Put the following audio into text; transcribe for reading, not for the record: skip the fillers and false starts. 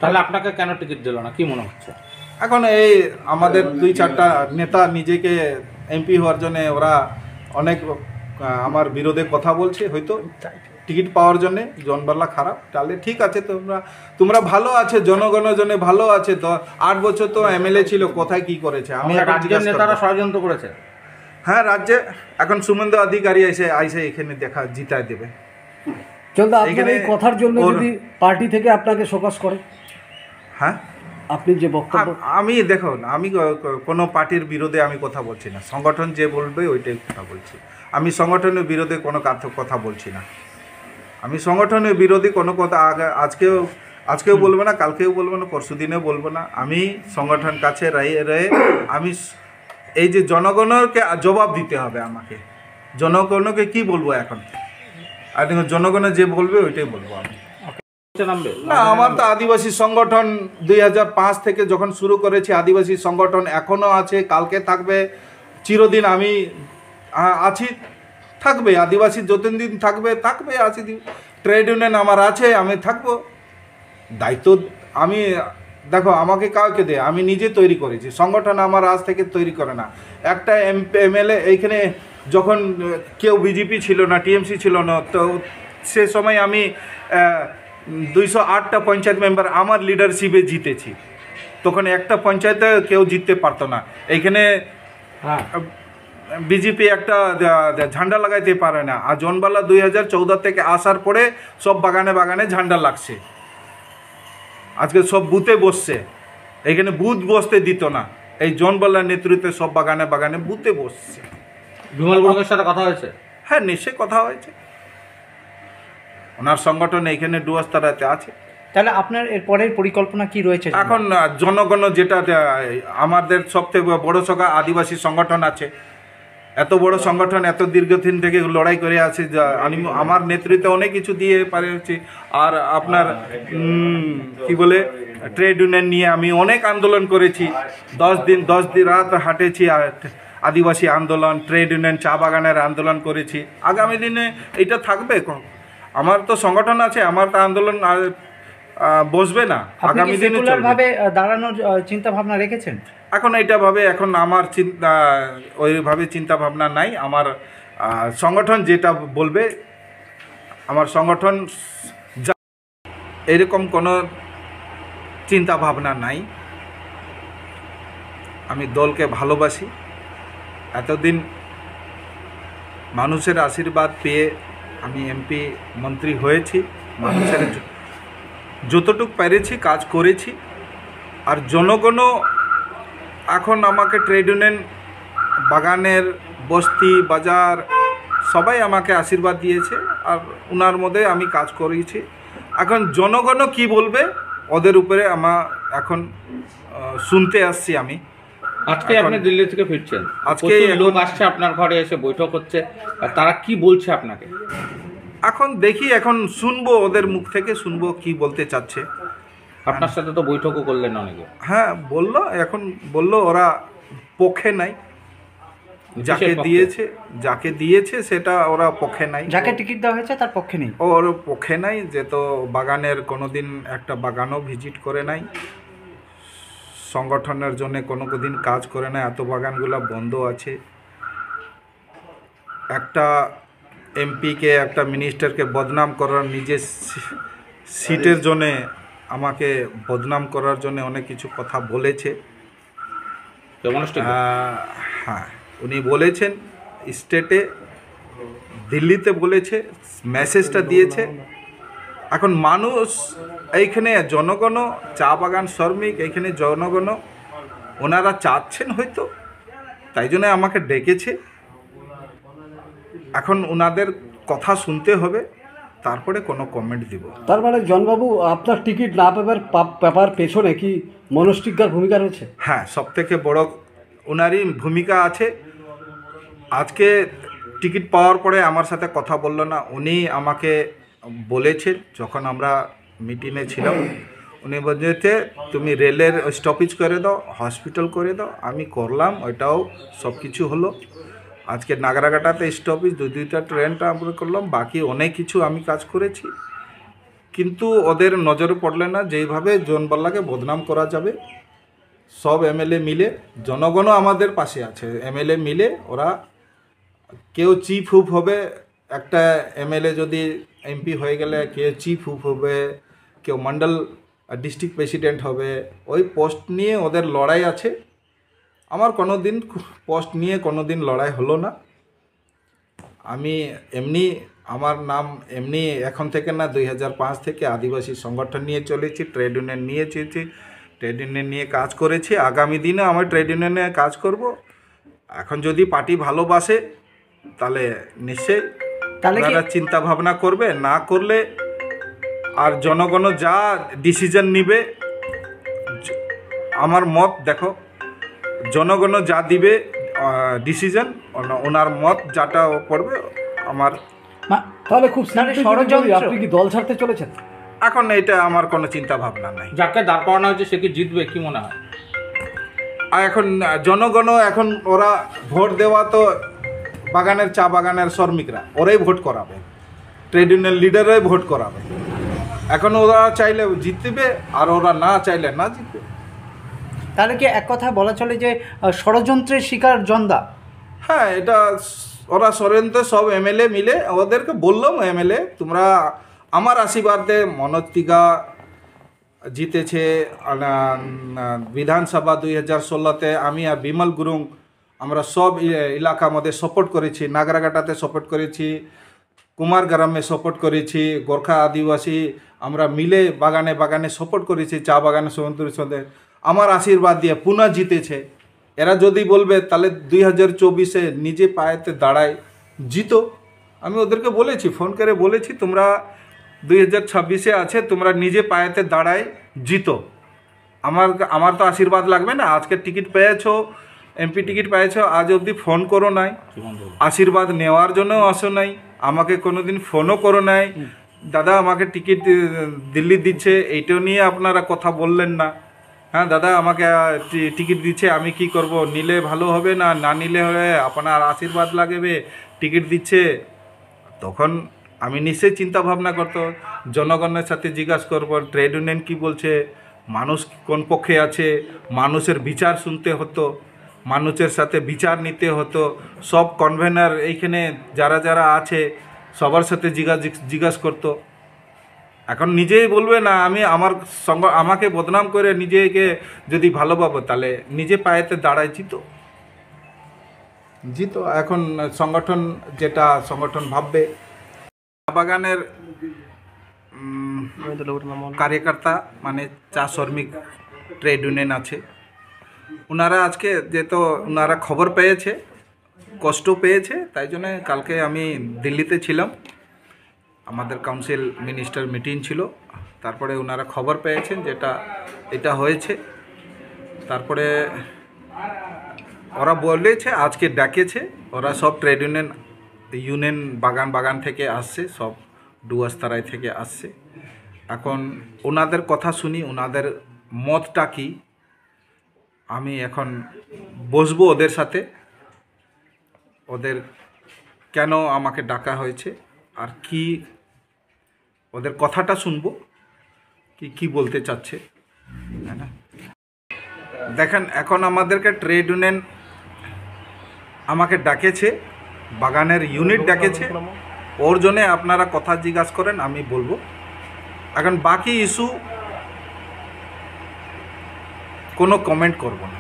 তাহলে আপনাকে কেন টিকিট দিল না, কি মনে হচ্ছে? এখন এই আমাদের 2-4টা নেতা নিজেকে এমপি হওয়ার জন্য ওরা অনেক আমার বিরোধে কথা বলছে, হয়তো টিকিট পাওয়ার জন্য জনবাল্লা খারাপ। তাহলে ঠিক আছে, তোমরা ভালো আছে, জনগণের জন্য ভালো আছে। তো 8 বছর তো এমএলএ ছিল, কোথায় কি করেছে? আমি রাজ্যের নেতারা ষড়যন্ত্র করেছে। হ্যাঁ, রাজ্যে এখন শুভেন্দু অধিকারী আইসে এখানে জিতায় দেবে। চলতে আপনার এই কথার জন্য যদি পার্টি থেকে আপনাকে শোকজ করে? হ্যাঁ, আপনি যে বক্তব্য, আমি দেখুন, আমি কোনো পার্টির বিরোধে আমি কথা বলছি না। সংগঠন যে বলবে ওইটাই কথা বলছি। আমি সংগঠনের বিরোধে কোনো কথা বলছি না। আমি সংগঠনের বিরোধী কোনো কথা আজকেও বলবো না, কালকেও বলবো না, পরশু দিনেও বলবো না। আমি সংগঠন কাছে রয়ে আমি এই যে জনগণকে জবাব দিতে হবে আমাকে। জনগণকে কি বলবো এখন? আর জনগণের যে বলবে ওইটাই বলবো আমি। না, আমার তো আদিবাসী সংগঠন 2005 থেকে যখন শুরু করেছি, আদিবাসী সংগঠন এখনও আছে, কালকে থাকবে, চিরদিন আমি আছি, থাকবে। আদিবাসী যতদিন থাকবে আছি। ট্রেড ইউনিয়ন আমার আছে, আমি থাকবো। দায়িত্ব আমি দেখো, আমাকে কাউকে দেয়, আমি নিজে তৈরি করেছি। সংগঠন আমার আজ থেকে তৈরি করে না। একটা এমএলএ এইখানে যখন কেউ বিজেপি ছিল না, টিএমসি ছিল না, তো সে সময় আমি 208টা পঞ্চায়েত মেম্বার আমার লিডারশিপে জিতেছি। তখন একটা পঞ্চায়েতে কেউ জিততে পারতো না। এইখানে বিজেপি একটা ঝান্ডা লাগাইতে পারে না। আর জনবাল্লা 2014 থেকে আসার পরে সব বাগানে বাগানে ঝান্ডা লাগছে। আজকে সব বুথে বসছে। এখানে বুথ বসতে দিত না। এই জনবাল্লার নেতৃত্বে সব বাগানে বাগানে বুথে বসছে। বিমল গুরুংয়ের সাথে কথা হয়েছে? হ্যাঁ, নিশ্চয়ই কথা হয়েছে। ওনার সংগঠন এখানে ডুয়াস্তারাতে আছে। তাহলে আপনার এর পরের পরিকল্পনা কি রয়েছে? এখন জনগণ যেটা আমাদের সবথেকে বড় সংখ্যা আদিবাসী সংগঠন আছে। এত বড় সংগঠন এত দীর্ঘদিন থেকে লড়াই করে আছে। আমার নেতৃত্বে অনেক কিছু দিয়ে পারেছি। আর আপনার কি বলে ট্রেড ইউনিয়ন নিয়ে আমি অনেক আন্দোলন করেছি। 10 দিন রাত হাঁটেছি। আর আদিবাসী আন্দোলন, ট্রেড ইউনিয়ন, চা বাগানের আন্দোলন করেছি। আগামী দিনে এটা থাকবে। আমার তো সংগঠন আছে, আমার তো আন্দোলন বসবে না। আগামী দিনে ভাবে দাঁড়ানোর চিন্তা ভাবনা রেখেছেন? এখন এখন আমার ওইভাবে চিন্তা ভাবনা নাই। আমার সংগঠন যেটা বলবে, আমার সংগঠন এরকম কোনো চিন্তা ভাবনা নাই। আমি দলকে ভালোবাসি। এতদিন মানুষের আশীর্বাদ পেয়ে আমি এমপি মন্ত্রী হয়েছি। মানুষের যতটুকু পেরেছি কাজ করেছি। আর জনগণও এখন আমাকে ট্রেড ইউনিয়ন, বাগানের, বস্তি, বাজার সবাই আমাকে আশীর্বাদ দিয়েছে। আর ওনার মধ্যে আমি কাজ করেছি। এখন জনগণও কি বলবে ওদের উপরে আমার এখন শুনতে আসছি আমি। আজকে আপনি দিল্লি থেকে ফিরছেন, আজকে লোক আসছে আপনার ঘরে এসে বৈঠক হচ্ছে, আর তারা কি বলছে আপনাকে? এখন দেখি, এখন শুনবো ওদের মুখ থেকে, শুনবো কি বলতে চাচ্ছে। আপনার সাথে তো বৈঠকও করলেন অনেকে। হ্যাঁ, এখন বললো ওরা পক্ষে নাই। যাকে দিয়েছে সেটা ওরা পক্ষে নাই। যাকে টিকিট দেওয়া হয়েছে তার পক্ষে নেই, ওর পক্ষে নাই। যে তো বাগানের কোনোদিন একটা বাগানও ভিজিট করে নাই, সংগঠনের জন্য কোনো দিন কাজ করে নাই। এত বাগানগুলো বন্ধ আছে। একটা এমপিকে, একটা মিনিস্টারকে বদনাম করার, নিজের সিটের জন্যে আমাকে বদনাম করার জন্য অনেক কিছু কথা বলেছে। হ্যাঁ, উনি বলেছেন স্টেটে, দিল্লিতে বলেছে, মেসেজটা দিয়েছে। এখন মানুষ এইখানে জনগণও, চা বাগান শ্রমিক এইখানে জনগণও ওনারা চাচ্ছেন হয়তো, তাই জন্য আমাকে ডেকেছে। এখন ওনাদের কথা শুনতে হবে, তারপরে কোনো কমেন্ট দিব। তার মানে জনবাবু, আপনার টিকিট না পাবার পেছনে কি মনস্টিজ্ঞার ভূমিকা রয়েছে? হ্যাঁ, সবথেকে বড় ওনারই ভূমিকা আছে। আজকে টিকিট পাওয়ার পরে আমার সাথে কথা বললো না। উনি আমাকে বলেছেন, যখন আমরা মিটিংয়ে ছিলাম, উনি বলতে তুমি রেলের স্টপেজ করে দাও, হসপিটাল করে দাও। আমি করলাম, ওইটাও সব কিছু হলো। আজকে নাগরাকাটাতে স্টপেজ, 2টা ট্রেনটা আমরা করলাম। বাকি অনেক কিছু আমি কাজ করেছি। কিন্তু ওদের নজরে পড়লে না যেইভাবে জোনবাল্লাকে বদনাম করা যাবে। সব এমএলএ মিলে, জনগণও আমাদের পাশে আছে, এমএলএ মিলে ওরা কেউ চিফ হুপ হবে, একটা এমএলএ যদি এমপি হয়ে গেলে কেউ চিফ হুপ হবে, কেউ মন্ডল ডিস্ট্রিক্ট প্রেসিডেন্ট হবে। ওই পোস্ট নিয়ে ওদের লড়াই আছে। আমার কোনো দিন পোস্ট নিয়ে কোনো দিন লড়াই হলো না। আমি এমনি আমার নাম এমনি এখন থেকে না 2005 থেকে আদিবাসী সংগঠন নিয়ে চলেছি, ট্রেড ইউনিয়ন নিয়ে চলেছি, ট্রেড ইউনিয়ন নিয়ে কাজ করেছি। আগামী দিনে আমি ট্রেড ইউনিয়নে কাজ করব। এখন যদি পার্টি ভালোবাসে তাহলে নিশ্চয়ই তাহলে কি তারা চিন্তা ভাবনা করবে, না করলে আর জনগণ যা ডিসিশন নিবে, আমার মত দেখো, জনগণ যা দিবে ডিসিশন, ওনার মত যাটা পড়বে আমার। তাহলে খুব তাহলে simply যদি বলি, ষড়যন্ত্র- আপনি কি দল ছাড়তে চলেছেন? এখন এটা আমার কোনো চিন্তা ভাবনা নাই। যাকে দাঁড় করানো হয়েছে সে কি জিতবে কি মনে হয়? আর এখন জনগণ, এখন ওরা ভোট দেওয়া তো বাগানের চা বাগানের শ্রমিকরা, ওরাই ভোট করাবে, ট্রেড ইউনিয়ন লিডাররাই ভোট করাবে। এখন ওরা চাইলে জিতবে আর ওরা না চাইলে না জিতবে। তাহলে কি এক কথা বলা চলে যে ষড়যন্ত্রের শিকার জনতা? হ্যাঁ, এটা ওরা ষড়যন্ত্র সব এমএলএ মিলে, ওদেরকে বললাম এমএলএ তোমরা আমার আশীর্বাদে মনোজ তিগা জিতেছে বিধানসভা 2016-তে, আমি আর বিমল গুরুং আমরা সব এলাকা মধ্যে সাপোর্ট করেছি, নাগরাঘাটাতে সাপোর্ট করেছি, কুমারগ্রামে সাপোর্ট করেছি, গোর্খা আদিবাসী আমরা মিলে বাগানে বাগানে সাপোর্ট করেছি, চা বাগানে সমুদ্রের সাথে আমার আশীর্বাদ দিয়ে পুনঃ জিতেছে। এরা যদি বলবে তাহলে 2024-এ নিজে পায়েতে দাঁড়ায় জিতো। আমি ওদেরকে বলেছি, ফোন করে বলেছি তোমরা 2026-এ আছে, তোমরা নিজে পায়েতে দাঁড়ায় জিতো। আমার তো আশীর্বাদ লাগবে না। আজকে টিকিট পেয়েছো, এমপি টিকিট পেয়েছো, আজ অবধি ফোন করো নাই, আশীর্বাদ নেওয়ার জন্য আসো নাই, আমাকে কোনোদিন ফোনও করো নাই, দাদা আমাকে টিকিট দিল্লি দিচ্ছে, এইটাও নিয়ে আপনারা কথা বললেন না। হ্যাঁ দাদা আমাকে টিকিট দিচ্ছে, আমি কি করব, নিলে ভালো হবে না, না নিলে হবে, আপনার আশীর্বাদ লাগবে, টিকিট দিচ্ছে। তখন আমি নিশ্চয়ই চিন্তা ভাবনা করতো, জনগণের সাথে জিজ্ঞাসা করবো ট্রেড ইউনিয়ন কী বলছে, মানুষ কোন পক্ষে আছে, মানুষের বিচার শুনতে হতো, মানুষের সাথে বিচার নিতে হতো। সব কনভেনার এইখানে যারা যারা আছে সবার সাথে জিজ্ঞাসা করতো। এখন নিজেই বলবে না, আমি আমার আমাকে বদনাম করে নিজেকে যদি ভালো পাবো তাহলে নিজে পায়েতে দাঁড়ায় জিতো। এখন সংগঠন যেটা সংগঠন ভাববে। চা বাগানের কার্যকর্তা মানে চা শ্রমিক ট্রেড ইউনিয়ন আছে, ওনারা আজকে যেহেতু ওনারা খবর পেয়েছে, কষ্ট পেয়েছে, তাই জন্য কালকে আমি দিল্লিতে ছিলাম, আমাদের কাউন্সিল মিনিস্টার মিটিং ছিল, তারপরে ওনারা খবর পেয়েছেন যেটা এটা হয়েছে, তারপরে ওরা বলেছে আজকে ডাকেছে, ওরা সব ট্রেড ইউনিয়ন বাগান থেকে আসছে, সব ডুয়াস্তারাই থেকে আসছে। এখন ওনাদের কথা শুনি, ওনাদের মতটা কি, আমি এখন বসবো ওদের সাথে, ওদের কেন আমাকে ডাকা হয়েছে আর কি ওদের কথাটা শুনবো, কি বলতে চাচ্ছে, তাই না? দেখেন এখন আমাদেরকে ট্রেড ইউনিয়ন আমাকে ডাকেছে, বাগানের ইউনিট ডাকেছে, ওর জন্যে আপনারা কথা জিজ্ঞাসা করেন, আমি বলবো। এখন বাকি ইস্যু কোনো কমেন্ট করব না।